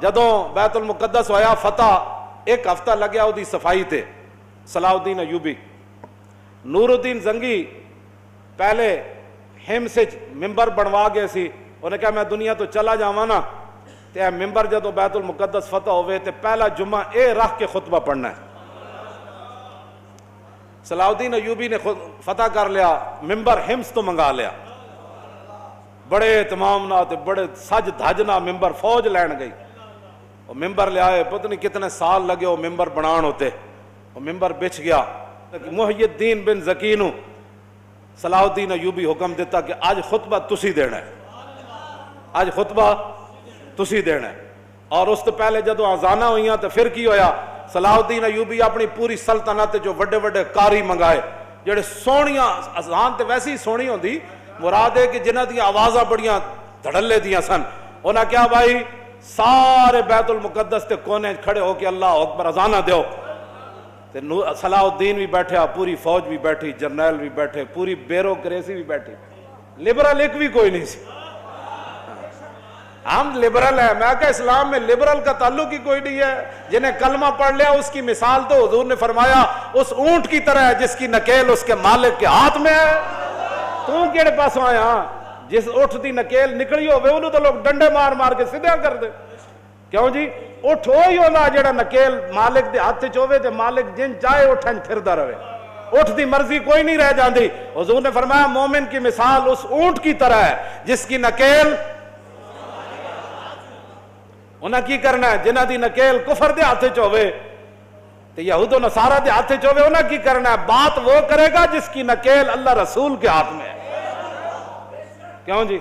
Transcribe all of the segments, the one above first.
جدوں بیت المقدس ہویا فتح، ایک ہفتہ لگیا وہ صفائی تے صلاح الدین ایوبی نور الدین زنگی پہلے ہم سے ممبر بنوا گئے سی، انہیں کہا میں دنیا تو چلا جاواں نا تے اے ممبر جدوں بیت المقدس فتح ہوئے تے پہلا جمعہ اے رکھ کے خطبہ پڑھنا ہے۔ صلاح الدین ایوبی نے فتح کر لیا، ممبر ہمس تو منگا لیا، بڑے اہتمام نہ تے بڑے سج دھج نہ ممبر فوج لین گئی، وہ ممبر لے آئے، پتہ نہیں کتنے سال لگے وہ ممبر بنان ہوتے، وہ ممبر بچ گیا۔ محی الدین بن زکی نو صلاح الدین ایوبی حکم دیتا کہ آج خطبہ تسی دینا ہے، آج خطبہ تسی دینا ہے۔ اور اس تو پہلے جدو آزانہ ہوئیاں تو پھر کی ہویا، صلاح الدین ایوبی اپنی پوری سلطنت جو وڈے وڈے قاری منگائے جڑے سونیاں، اذان تے ویسی ہی سونی ہوندی، مراد ہے کہ جنہاں دی آوازاں بڑیاں دھڑلے دیاں سن، انہاں کیا بھائی سارے بیت المقدس تے کونے کھڑے ہو کے اللہ اکبر اذانہ دیو۔ صلاح الدین بھی بیٹھا، پوری فوج بھی بیٹھی، جرنیل بھی بیٹھے، پوری بیوروکریسی بھی بیٹھی، لبرل ایک بھی کوئی نہیں سی۔ ہم لبرل ہیں، میں کہا اسلام میں لبرل کا تعلق ہی کوئی نہیں ہے، جنہیں کلمہ پڑھ لیا اس کی مثال تو حضور نے فرمایا اس اونٹ کی طرح ہے جس کی نکیل اس کے مالک کے ہاتھ میں ہے۔ تو کیڑے پاسوں آیا، جس اٹھ دی نکیل نکلی ہوئے انہوں تو لوگ ڈنڈے مار مار کے سیدھا کر دے، کیوں جی اٹھ ہوئی ہونا جڑا نکیل مالک دے ہاتھ چوے تے مالک جن چاہے اٹھن پھردا رہے، اٹھ دی مرضی کوئی نہیں رہ جاندی۔ حضور نے فرمایا مومن کی مثال اس اونٹ کی طرح ہے جس کی نکیل، انہاں کی کرنا ہے جنہاں دی نکیل کفر دے ہاتھ چوے تے یہود و نصارہ دے ہاتھ چوے، انہاں کی کرنا ہے بات وہ کرے گا جس کی نکیل اللہ رسول کے ہاتھ میں ہے۔ کیوں جی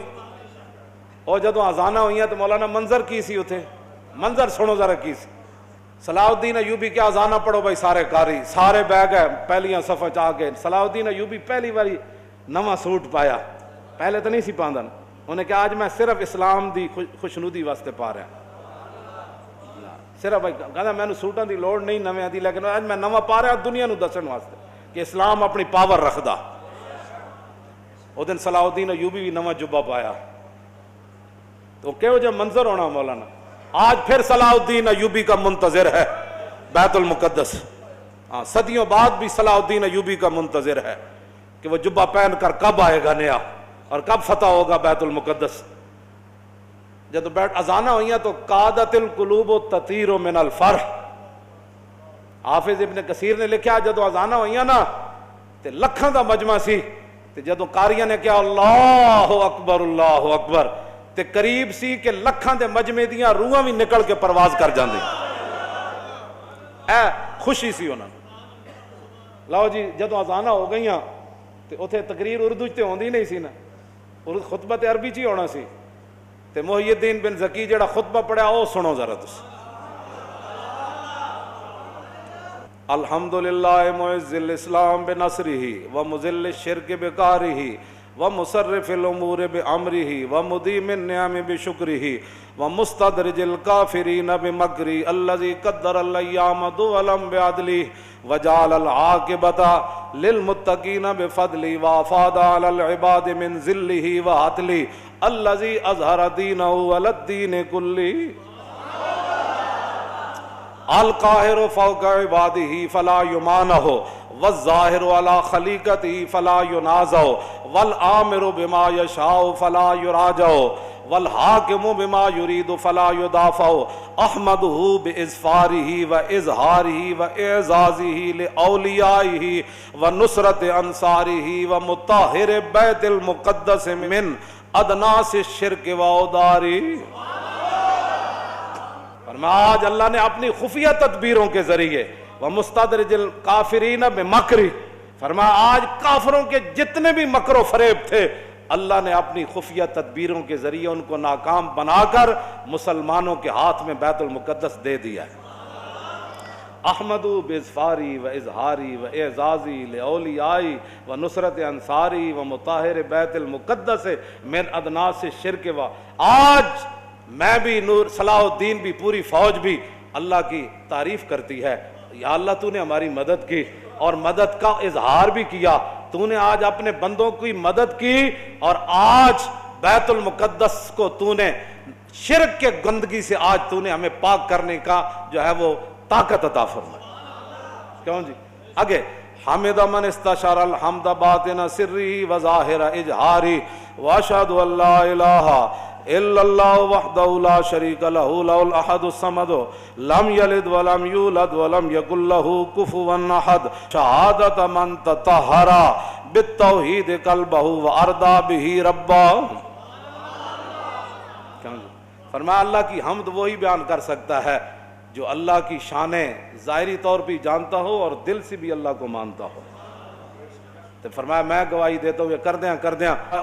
اور جدو آزانہ ہوئیاں تو مولانا منظر کی سی اتھے، منظر سنو ذرا کی سی، صلاح الدین ایوبی کیا آزانہ پڑھو بھائی، سارے قاری سارے بہ گئے پہلیاں صفحہ چاہ گئے۔ صلاح الدین ایوبی پہلی باری نواں سوٹ پایا، پہلے تو نہیں سی پاندہ، انہیں کہا آج میں صرف اسلام دی خوشنودی واسطے پا رہا، صرف کہا میں نے سوٹاں دی لوڑ نہیں نویں دی، لیکن آج میں نواں پا رہا دنیا نو دسن واسطے کہ اسلام اپنی پاور رکھدا۔ وہ دن صلاح الدین ایوبی بھی نواں جبہ پایا، تو کہو جو منظر ہونا مولانا، آج پھر صلاح الدین ایوبی کا منتظر ہے بیت المقدس، صدیوں بعد بھی صلاح الدین ایوبی کا منتظر ہے کہ وہ جبہ پہن کر کب آئے گا نیا اور کب فتح ہوگا بیت المقدس۔ جب بیٹھ اذانہ ہوئیاں تو قادت القلوب تطیر من الفرح، حافظ ابن کثیر نے لکھا جدو اذانہ ہوئیاں نا تے لکھاں دا مجمع سی، تے جدو قاریاں نے کہا اللہ اکبر تے قریب سی کہ لکھاں دے مجمع دیاں روحاں بھی نکل کے پرواز کر جاندی، اے خوشی سی انہاں۔ لاؤ جی جدو اذانہ ہو گئیاں تے اتھے تقریر اردو تے ہوندی نہیں سی نا، خطبہ تے عربی چی ہونا سی، تے محی الدین بن زکی جڑا خطبہ پڑھا او سنو ذرا تس۔ الحمدللہ معز الاسلام بنصرہ ومذل الشرک بقہرہ ومصرف الامور بامرہ ومدیم النعم بشکرہ ومستدرج الکافرین بمکرہ الذی قدر الایام دولا بعدلہ وجعل العاقبۃ للمتقین بفضلہ وافاض علی العباد من ذلہ وعدلہ الذی اظہر دینہ علی الدین کلہ القاہر فوق عبادہ فلا یمانہ والظاہر علی خلیقتہ فلا ینازع والآمر بما یشاء فلا یراجع والحاکم بما یرید فلا یدافع احمدہ باظفارہ واظہارہ واعزازہ لاولیائہ ونصرت انصارہ ومطہر بیت المقدس من ادناس الشرک واودارہ۔ آج اللہ نے اپنی خفیہ تدبیروں کے ذریعے وَمُسْتَدْرِجِ الْكَافِرِينَ بِمَكْرِ، فرمایا آج کافروں کے جتنے بھی مکر و فریب تھے اللہ نے اپنی خفیہ تدبیروں کے ذریعے ان کو ناکام بنا کر مسلمانوں کے ہاتھ میں بیت المقدس دے دیا ہے۔ احمدو باظفاری و اظہاری و اعزازی لاولیائی و نصرت انصاری و مطہر بیت المقدس من ادناس الشرک و۔ آج میں بھی نور صلاح الدین بھی پوری فوج بھی اللہ کی تعریف کرتی ہے، یا اللہ تو نے ہماری مدد کی اور مدد کا اظہار بھی کیا، تو نے آج اپنے بندوں کی مدد کی اور آج بیت المقدس کو تو نے شرک کے گندگی سے آج تو نے ہمیں پاک کرنے کا جو ہے وہ طاقت عطا فرمائی. کیوں جی آگے حمد من استشار الحمد باطن سری و ظاہر اجہاری واشہد ان لا الہ الا اللہ وحدہ لا شریک لہ لہ الاحد الصمد لم یلد ولم یولد ولم یکن لہ کفوا احد شہادت من تطہر بالتوحید قلبہ وارضا بہ ربا. فرمایا اللہ کی حمد وہی بیان کر سکتا ہے جو اللہ کی شانیں ظاہری طور پہ جانتا ہو اور دل سے بھی اللہ کو مانتا ہو. تو فرمایا میں گواہی دیتا ہوں یہ کر دیں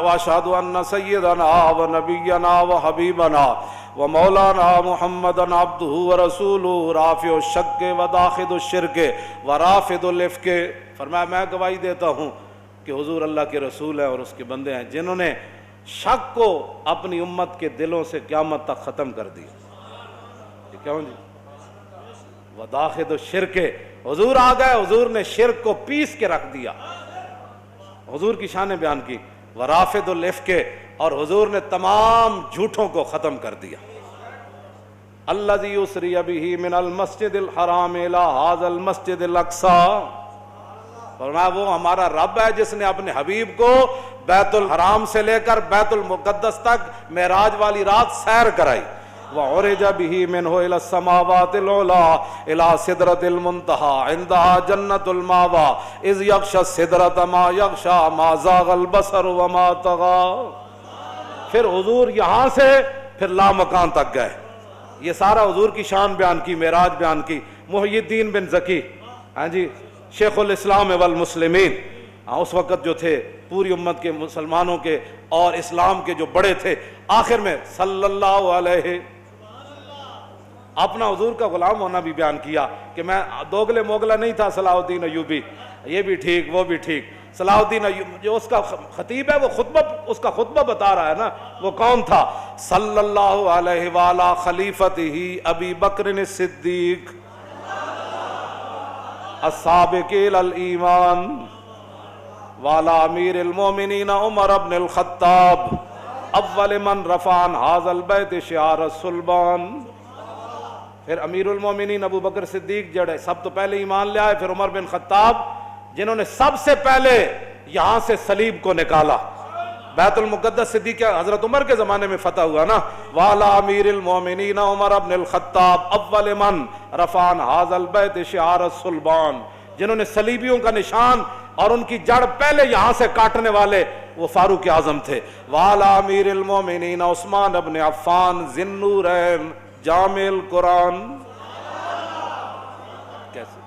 واشہد ان سیدنا و نبینا و حبیبنا و مولانا محمدًا عبدہ و رسولہ رافع الشک و داخل الشرک و رافض الافک. فرمایا میں گواہی دیتا ہوں کہ حضور اللہ کے رسول ہیں اور اس کے بندے ہیں جنہوں نے شک کو اپنی امت کے دلوں سے قیامت تک ختم کر دیا. کیوں جی وداخل الشرک حضور آ گئے, حضور نے شرک کو پیس کے رکھ دیا, حضور کی شانیں بیان کی. ورافض الافک اور حضور نے تمام جھوٹوں کو ختم کر دیا. الذی اسری بہ من المسجد الحرام الی ھذا المسجد الاقصی. فرمایا وہ ہمارا رب ہے جس نے اپنے حبیب کو بیت الحرام سے لے کر بیت المقدس تک معراج والی رات سیر کرائی. وعرج به منه الى السماوات العلى الى سدرۃ المنتهى عندها جنۃ المأوى اذ یغشى السدرۃ ما یغشى ما زاغ البصر وما طغى. پھر حضور یہاں سے پھر لامکان تک گئے. یہ سارا حضور کی شان بیان کی, معراج بیان کی. محی الدین بن زکی ہاں جی شیخ الاسلام والمسلمین اس وقت جو تھے پوری امت کے مسلمانوں کے اور اسلام کے جو بڑے تھے, آخر میں صلی اللہ علیہ اپنا حضور کا غلام ہونا بھی بیان کیا کہ میں دوگلے موگلا نہیں تھا. صلاح الدین ایوبی یہ بھی ٹھیک وہ بھی ٹھیک. صلاح الدین ایوبی جو اس کا خطیب ہے وہ خطبہ اس کا خطبہ بتا رہا ہے نا, وہ کون تھا؟ صلی اللہ علیہ وعلی خلیفتہ ابی بکر الصدیق السابق الی الایمان وعلی امیر المومنین عمر بن الخطاب اول من رفع عن ھذا البیت شعار الصلبان. پھر امیر المومنین ابو بکر صدیق جڑے سب تو پہلے ایمان لے آئے, پھر عمر بن خطاب جنہوں نے سب سے پہلے یہاں سے صلیب کو نکالا. بیت المقدس صدیق حضرت عمر کے زمانے میں فتح ہوا نا. وعلی امیر المومنین عمر بن الخطاب اول من رفع عن ھذا البیت شعار الصلبان, جنہوں نے صلیبیوں کا نشان اور ان کی جڑ پہلے یہاں سے کاٹنے والے وہ فاروق اعظم تھے. وعلی امیر المومنین عثمان بن عفان ذی النورین جامع القرآن. کیسے؟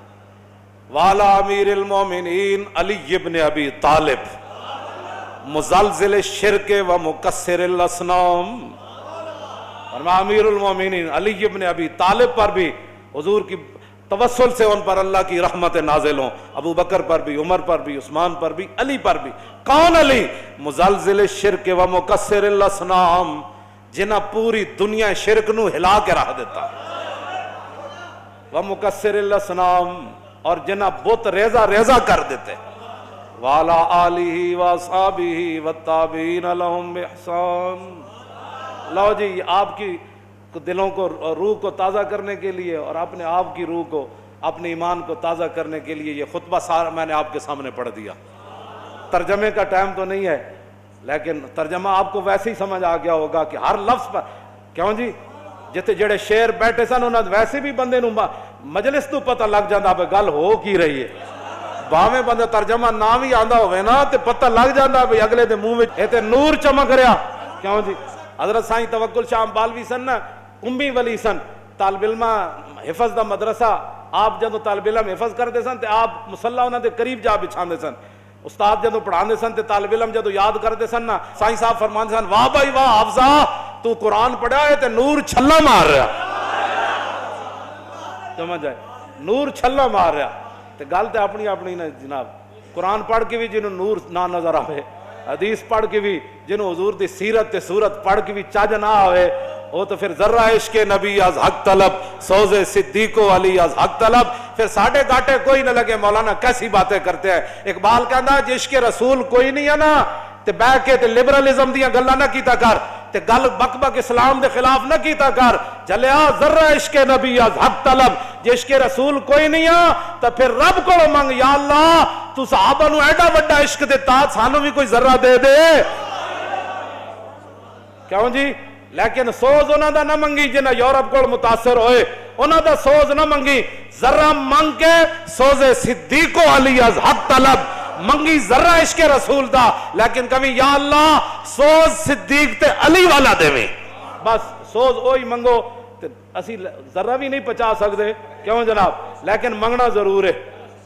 وعلی امیر المومنین علی بن ابی طالب مزلزل الشرک و مکسر الاصنام. اور امیر المومنین علی بن ابی طالب پر بھی حضور کی توسل سے ان پر اللہ کی رحمت نازل ہوں. ابو بکر پر بھی, عمر پر بھی, عثمان پر بھی, علی پر بھی. کون علی؟ مزلزل الشرک و مکسر الاصنام, جنہ پوری دنیا شرک نو ہلا کے رکھ دیتا. و مکسر الاصنام اور جنہ بت ریزہ ریزہ کر دیتے. وعلی آلہ و صحابہ والتابعین لہم بإحسان. لو جی آپ کی دلوں کو روح کو تازہ کرنے کے لیے اور اپنے آپ کی روح کو اپنے ایمان کو تازہ کرنے کے لیے یہ خطبہ سارا میں نے آپ کے سامنے پڑھ دیا. ترجمے کا ٹائم تو نہیں ہے لیکن ترجمہ آپ کو ویسے ہی سمجھ آ گیا ہوگا کہ ہر لفظ پر کیوں جی جتے جڑے شیر بیٹھے سن انہاں ویسے بھی بندے نو مجلس تو پتہ لگ جاندا بھئی گل ہو کی رہی ہے. باویں بندے ترجمہ نہ بھی آندا ہوئے نا تے پتہ لگ جاندا بھئی اگلے دے منہ وچ اے تے نور چمک رہا. کیوں جی حضرت سائیں توکل شاہ بالوی سن نا, امی ولی سن, طالب علم حفظ دا مدرسہ. آپ جدو طالب علم حفظ کرتے سن تے آپ مصلا انہاں دے قریب جا بچھاندے سن. استاد جدو پڑھاندے سن تے طالب علم جدو یاد کرتے سن نا, سائیں صاحب فرماندے سن واہ بھائی واہ حافظہ تو قرآن پڑھا ہے تے نور چھلا مار رہا. سمجھ آئے, نور چھلا مار رہا. تے گل تے اپنی اپنی نا جناب. قرآن پڑھ کے بھی جنہوں نور نہ نظر آئے, حدیث پڑھ کے بھی جنہوں حضور دی سیرت تے صورت پڑھ کے بھی چج نہ آئے, وہ تو پھر ذرہ عشق نبی از حق طلب سوز صدیق و علی از حق طلب. پھر ساڑھے گاٹے کوئی نہ لگے مولانا کیسی باتیں کرتے ہیں. اقبال کہندا ہے عشق رسول کوئی نہیں ہے نا تے بہ کے تے لبرلزم دیاں گلاں نہ کیتا کر. تے گل بک بک اسلام دے خلاف نہ کیتا کر. جلیا ذرہ عشق نبی از حق طلب، جے عشق رسول کوئی نہیں آ تو پھر رب کو منگ، یا اللہ تو صحابہ نو ایڈا وڈا عشق دیتا، سانو بھی کوئی ذرہ دے دے. کیوں جی؟ لیکن سوز انہاں دا نہ منگی جنہ یورپ کو متاثر ہوئے، انہاں دا سوز نہ منگی، ذرہ منگ کے سوز صدیق و علی از حق طلب منگی، ذرہ عشق رسول دا، لیکن کبھی یا اللہ سوز صدیق تے علی والا دے میں، بس سوز اوہی منگو. اسی ذرہ بھی نہیں پچا سکتے، کیوں جناب؟ لیکن منگنا ضرور ہے.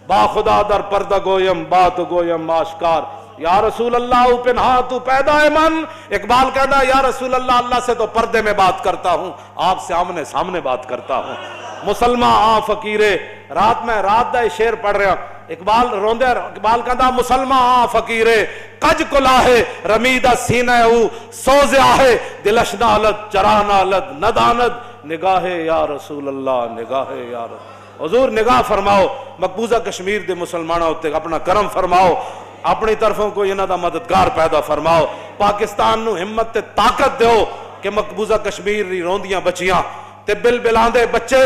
با خدا در پردہ گویم بات گویم آشکار، یا رسول اللہ پنہا تو پیدا ہے من. اقبال کہتا ہے یا رسول اللہ، اللہ سے تو پردے میں بات کرتا ہوں، آپ سے آمنے سامنے بات کرتا ہوں. مسلمان آ فقیرے، رات میں رات دا شعر پڑھ رہا، اقبال روندے، اقبال کہتا مسلمان آ فقیرے کج کلاہے رمیدہ سینہ او سوزے آہے دلش نالت چرا نالت ندانت نگاہ یا رسول اللہ نگاہ یا رسول. حضور نگاہ فرماؤ مقبوضہ کشمیر دے مسلمانوں تے اپنا کرم فرماؤ، اپنی طرفوں کو انہاں دا مددگار پیدا فرماؤ. پاکستان نو ہمت تے طاقت دیو کہ مقبوضہ کشمیر دی روندیاں بچیاں تے بل بلاندے بچے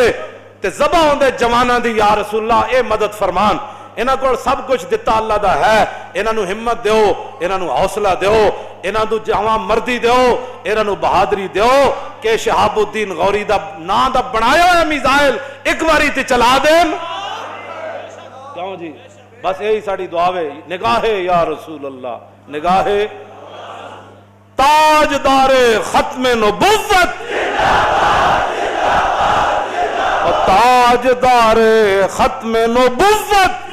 تے ذبح ہوندے جواناں دی یا رسول اللہ اے مدد فرمان. انہاں کو سب کچھ دتا اللہ دا ہے، انہاں نو ہمت دیو، انہاں نو حوصلہ دیو، انہاں نو جواں مردی دیو، انہاں نو بہادری دیو کہ شہاب الدین غوری دا نا دا بنایا ہویا میزائل ایک باری تے چلا دین. کیوں جی؟ بس یہی ساڑی دعا ہے. نگاہ یا رسول اللہ، نگاہ تاجدار ختم نبوت، تاجدار ختم نبوت،